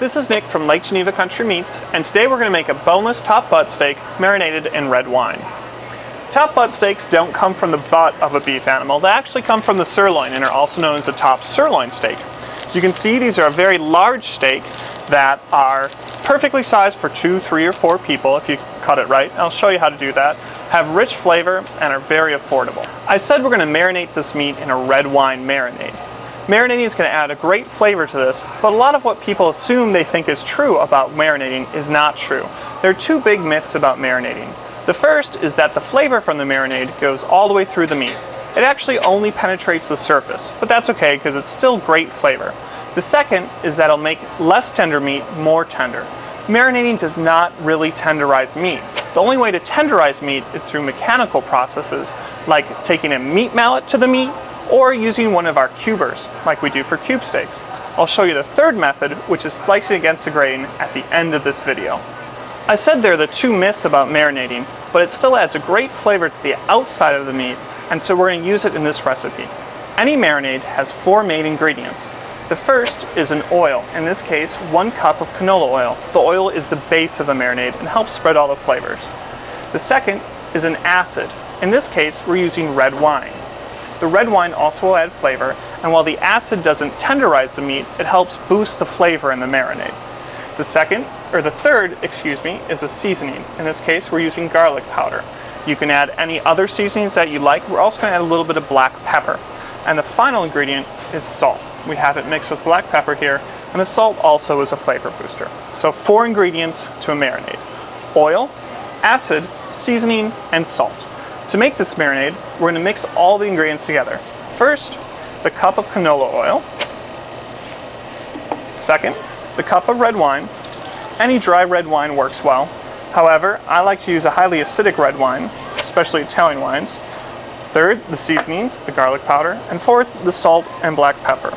This is Nick from Lake Geneva Country Meats, and today we're going to make a boneless top butt steak marinated in red wine. Top butt steaks don't come from the butt of a beef animal, they actually come from the sirloin and are also known as a top sirloin steak. So you can see these are a very large steak that are perfectly sized for 2, 3, or 4 people if you cut it right. I'll show you how to do that. Have rich flavor and are very affordable. I said we're going to marinate this meat in a red wine marinade. Marinating is going to add a great flavor to this, but a lot of what people assume they think is true about marinating is not true. There are 2 big myths about marinating. The first is that the flavor from the marinade goes all the way through the meat. It actually only penetrates the surface, but that's okay because it's still great flavor. The second is that it'll make less tender meat more tender. Marinating does not really tenderize meat. The only way to tenderize meat is through mechanical processes, like taking a meat mallet to the meat, or using one of our cubers, like we do for cube steaks. I'll show you the third method, which is slicing against the grain at the end of this video. I said there are the 2 myths about marinating, but it still adds a great flavor to the outside of the meat, and so we're going to use it in this recipe. Any marinade has 4 main ingredients. The first is an oil, in this case 1 cup of canola oil. The oil is the base of the marinade and helps spread all the flavors. The second is an acid. In this case we're using red wine. The red wine also will add flavor, and while the acid doesn't tenderize the meat, it helps boost the flavor in the marinade. The third, is a seasoning. In this case, we're using garlic powder. You can add any other seasonings that you like. We're also going to add a little bit of black pepper. And the final ingredient is salt. We have it mixed with black pepper here, and the salt also is a flavor booster. So 4 ingredients to a marinade: oil, acid, seasoning, and salt. To make this marinade, we're going to mix all the ingredients together. First, the cup of canola oil. Second, the cup of red wine. Any dry red wine works well. However, I like to use a highly acidic red wine, especially Italian wines. Third, the seasonings, the garlic powder. And fourth, the salt and black pepper.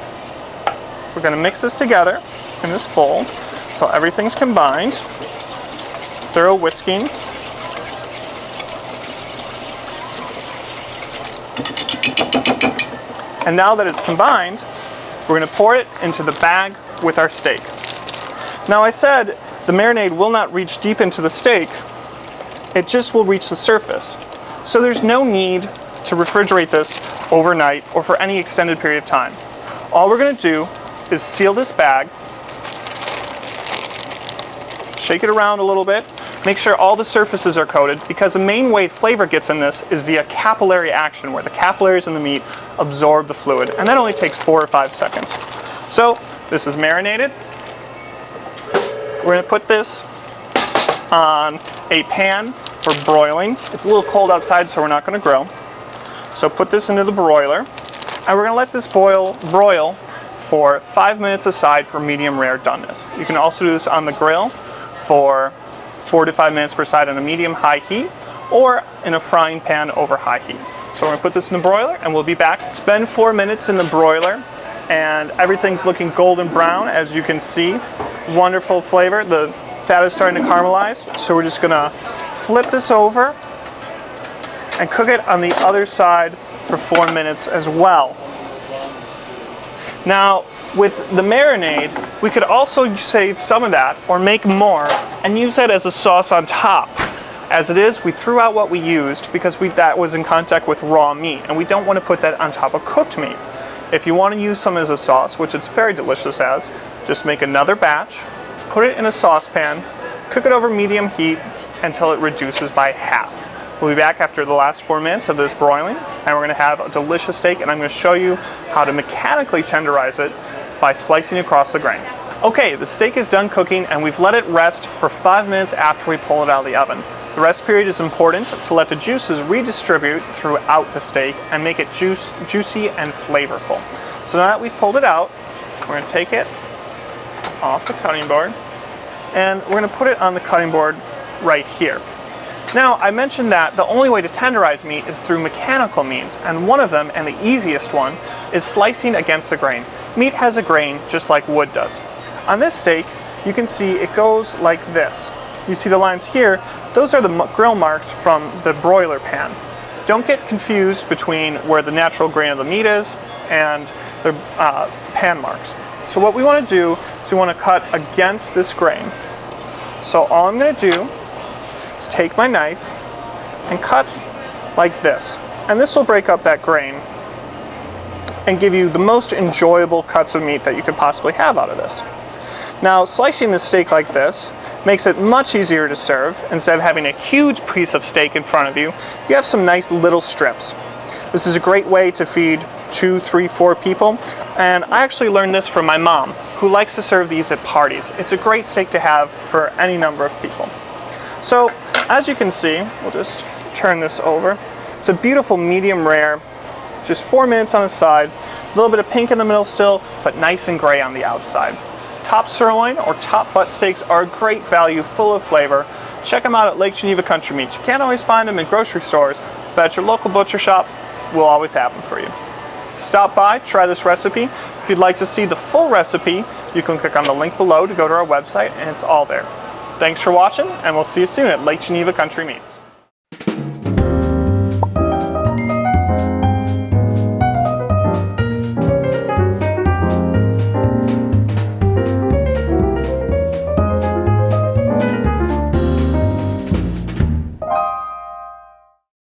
We're going to mix this together in this bowl so everything's combined. Thorough whisking. And now that it's combined, we're going to pour it into the bag with our steak. Now I said the marinade will not reach deep into the steak, it just will reach the surface. So there's no need to refrigerate this overnight or for any extended period of time. All we're going to do is seal this bag, shake it around a little bit, make sure all the surfaces are coated, because the main way flavor gets in this is via capillary action, where the capillaries in the meat absorb the fluid, and that only takes 4 or 5 seconds. So this is marinated. We're going to put this on a pan for broiling. It's a little cold outside, so we're not going to grill. So put this into the broiler, and we're going to let this broil for 5 minutes aside for medium rare doneness. You can also do this on the grill for 4 to 5 minutes per side on a medium-high heat, or in a frying pan over high heat. So we're going to put this in the broiler, and we'll be back. It's been 4 minutes in the broiler, and everything's looking golden brown, as you can see. Wonderful flavor. The fat is starting to caramelize, so we're just going to flip this over and cook it on the other side for 4 minutes as well. Now, with the marinade, we could also save some of that or make more and use that as a sauce on top. As it is, we threw out what we used because that was in contact with raw meat, and we don't want to put that on top of cooked meat. If you want to use some as a sauce, which it's very delicious as, just make another batch, put it in a saucepan, cook it over medium heat until it reduces by half. We'll be back after the last 4 minutes of this broiling, and we're going to have a delicious steak, and I'm going to show you how to mechanically tenderize it by slicing across the grain. Okay, the steak is done cooking, and we've let it rest for 5 minutes after we pull it out of the oven. The rest period is important to let the juices redistribute throughout the steak and make it juicy and flavorful. So now that we've pulled it out, we're going to take it off the cutting board, and we're going to put it on the cutting board right here. Now, I mentioned that the only way to tenderize meat is through mechanical means, and one of them, and the easiest one, is slicing against the grain. Meat has a grain just like wood does. On this steak, you can see it goes like this. You see the lines here, those are the grill marks from the broiler pan. Don't get confused between where the natural grain of the meat is and the pan marks. So what we want to do So you want to cut against this grain. So all I'm going to do is take my knife and cut like this. And this will break up that grain and give you the most enjoyable cuts of meat that you could possibly have out of this. Now, slicing the steak like this makes it much easier to serve. Instead of having a huge piece of steak in front of you, you have some nice little strips. This is a great way to feed 2, 3, 4 people, and I actually learned this from my mom, who likes to serve these at parties. It's a great steak to have for any number of people. So, as you can see, we'll just turn this over. It's a beautiful medium rare, just 4 minutes on the side, a little bit of pink in the middle still, but nice and gray on the outside. Top sirloin or top butt steaks are a great value, full of flavor. Check them out at Lake Geneva Country Meats. You can't always find them in grocery stores, but at your local butcher shop, we'll always have them for you. Stop by, try this recipe. If you'd like to see the full recipe, you can click on the link below to go to our website, and it's all there. Thanks for watching, and we'll see you soon at Lake Geneva Country Meats.